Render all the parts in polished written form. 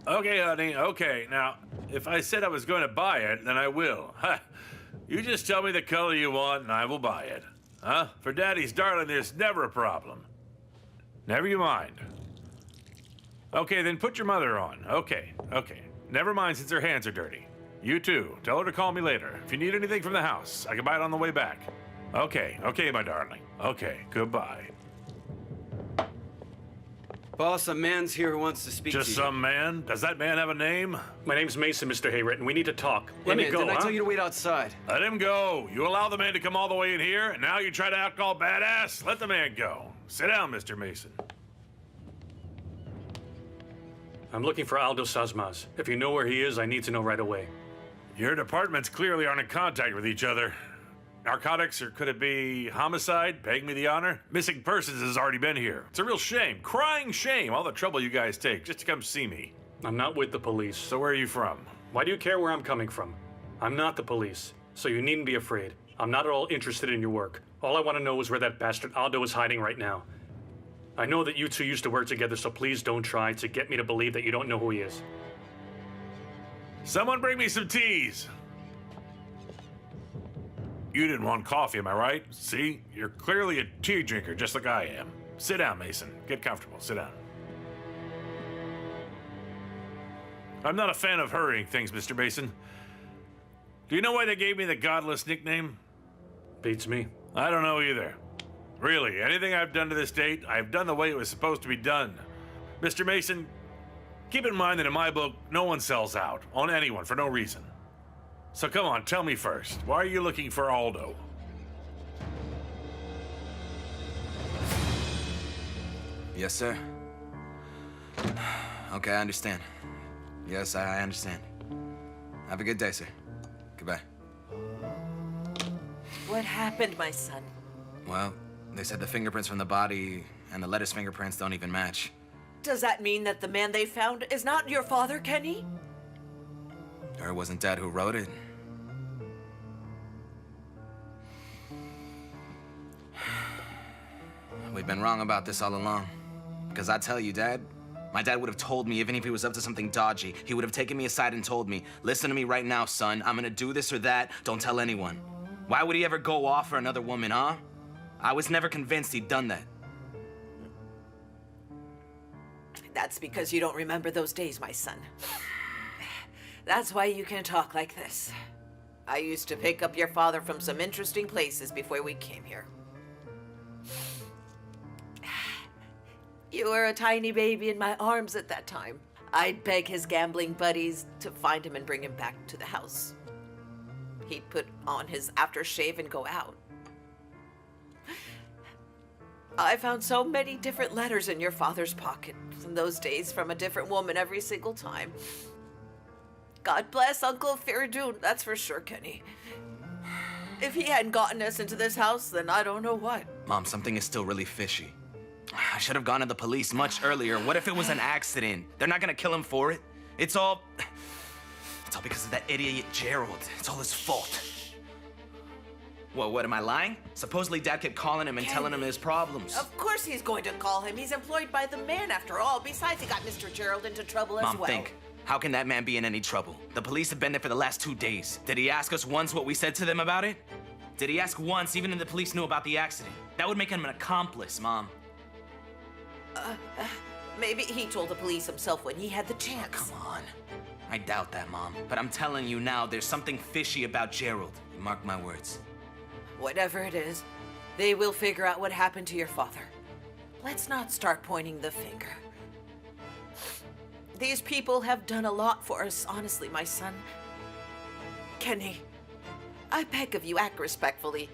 Okay, honey, okay. Now, if I said I was going to buy it, then I will. Ha! You just tell me the color you want and I will buy it. Huh? For Daddy's darling, there's never a problem. Never you mind. Okay, then put your mother on. Okay. Never mind since her hands are dirty. You too. Tell her to call me later. If you need anything from the house, I can buy it on the way back. Okay, my darling. Okay, goodbye. Boss, a man's here who wants to speak to you. Just some man? Does that man have a name? My name's Mason, Mr. Hayret, and we need to talk. Let me go, Didn't I tell you to wait outside? Let him go. You allow the man to come all the way in here, and now you try to act all badass? Let the man go. Sit down, Mr. Mason. I'm looking for Aldo Sazmaz. If you know where he is, I need to know right away. Your departments clearly aren't in contact with each other. Narcotics, or could it be homicide? Paying me the honor? Missing persons has already been here. It's a real shame. Crying shame. All the trouble you guys take just to come see me. I'm not with the police. So where are you from? Why do you care where I'm coming from? I'm not the police, so you needn't be afraid. I'm not at all interested in your work. All I want to know is where that bastard Aldo is hiding right now. I know that you two used to work together, so please don't try to get me to believe that you don't know who he is. Someone bring me some teas. You didn't want coffee, am I right? See? You're clearly a tea drinker, just like I am. Sit down, Mason. Get comfortable. Sit down. I'm not a fan of hurrying things, Mr. Mason. Do you know why they gave me the Godless nickname? Beats me. I don't know either. Really, anything I've done to this date, I've done the way it was supposed to be done. Mr. Mason, keep in mind that in my book, no one sells out on anyone for no reason. So come on, tell me first, why are you looking for Aldo? Yes, sir. Okay, I understand. Yes, I understand. Have a good day, sir. Goodbye. What happened, my son? Well, they said the fingerprints from the body and the letter's fingerprints don't even match. Does that mean that the man they found is not your father, Kenny? Or it wasn't Dad who wrote it. We've been wrong about this all along. Because I tell you, Dad, my dad would have told me even if he was up to something dodgy. He would have taken me aside and told me, listen to me right now, son. I'm gonna do this or that. Don't tell anyone. Why would he ever go off for another woman, huh? I was never convinced he'd done that. That's because you don't remember those days, my son. That's why you can talk like this. I used to pick up your father from some interesting places before we came here. You were a tiny baby in my arms at that time. I'd beg his gambling buddies to find him and bring him back to the house. He'd put on his aftershave and go out. I found so many different letters in your father's pocket in those days from a different woman every single time. God bless Uncle Feridun, that's for sure, Kenny. If he hadn't gotten us into this house, then I don't know what. Mom, something is still really fishy. I should have gone to the police much earlier. What if it was an accident? They're not gonna kill him for it. It's all because of that idiot Gerald. It's all his fault. What am I lying? Supposedly Dad kept calling him and telling him his problems. Of course he's going to call him. He's employed by the man after all. Besides, he got Mr. Gerald into trouble as well. Mom, think. How can that man be in any trouble? The police have been there for the last 2 days. Did he ask us once what we said to them about it? Did he ask once, even if the police knew about the accident? That would make him an accomplice, Mom. Maybe he told the police himself when he had the chance. Come on. I doubt that, Mom. But I'm telling you now, there's something fishy about Gerald. Mark my words. Whatever it is, they will figure out what happened to your father. Let's not start pointing the finger. These people have done a lot for us, honestly, my son. Kenny, I beg of you, act respectfully.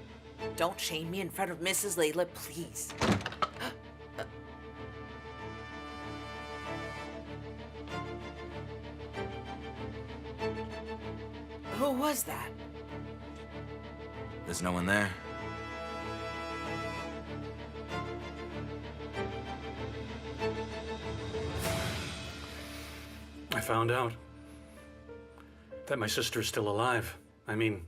Don't shame me in front of Mrs. Leyla, please. Who was that? There's no one there. I found out that my sister is still alive. I mean,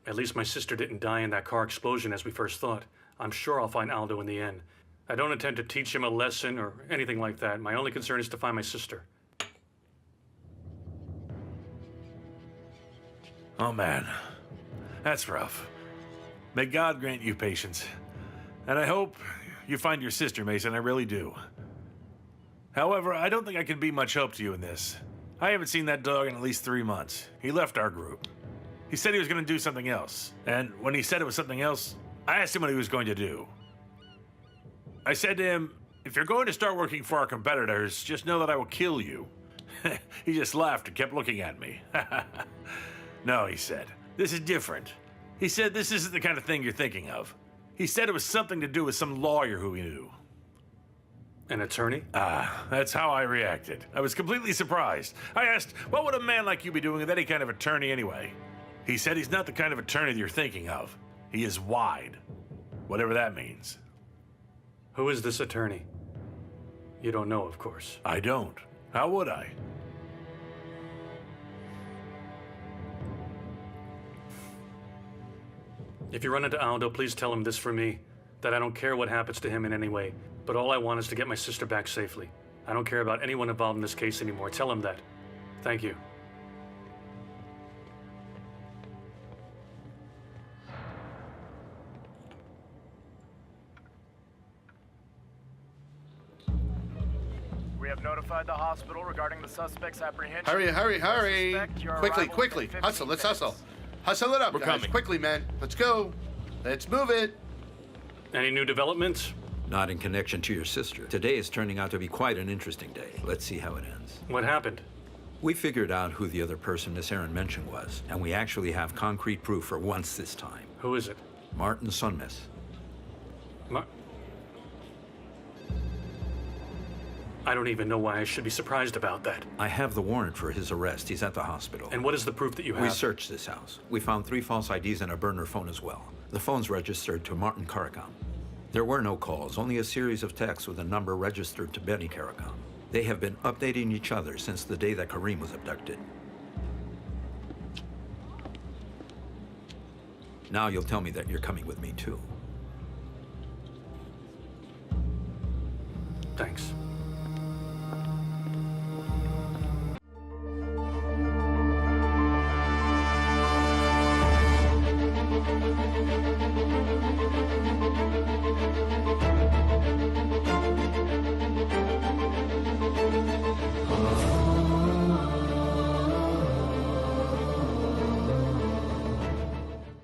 at least my sister didn't die in that car explosion as we first thought. I'm sure I'll find Aldo in the end. I don't intend to teach him a lesson or anything like that. My only concern is to find my sister. Oh man, that's rough. May God grant you patience. And I hope you find your sister, Mason, I really do. However, I don't think I can be much help to you in this. I haven't seen that dog in at least 3 months. He left our group. He said he was going to do something else. And when he said it was something else, I asked him what he was going to do. I said to him, if you're going to start working for our competitors, just know that I will kill you. He just laughed and kept looking at me. No, he said, this is different. He said this isn't the kind of thing you're thinking of. He said it was something to do with some lawyer who he knew. An attorney? That's how I reacted. I was completely surprised. I asked, what would a man like you be doing with any kind of attorney anyway? He said he's not the kind of attorney that you're thinking of. He is wide. Whatever that means. Who is this attorney? You don't know, of course. I don't. How would I? If you run into Aldo, please tell him this for me. That I don't care what happens to him in any way. But all I want is to get my sister back safely. I don't care about anyone involved in this case anymore. Tell him that. Thank you. We have notified the hospital regarding the suspect's apprehension. Hurry. Suspect, your Quickly, arrival quickly. within Hustle, 15 let's minutes. hustle. Hustle it up, We're guys. coming. Quickly, man. Let's go. Let's move it. Any new developments? Not in connection to your sister. Today is turning out to be quite an interesting day. Let's see how it ends. What happened? We figured out who the other person Miss Aaron mentioned was, and we actually have concrete proof for once this time. Who is it? Martin's son, miss. I don't even know why I should be surprised about that. I have the warrant for his arrest. He's at the hospital. And what is the proof that you have? We searched this house. We found 3 false IDs and a burner phone as well. The phone's registered to Martin Karakam. There were no calls, only a series of texts with a number registered to Benny Karakam. They have been updating each other since the day that Kareem was abducted. Now you'll tell me that you're coming with me too. Thanks.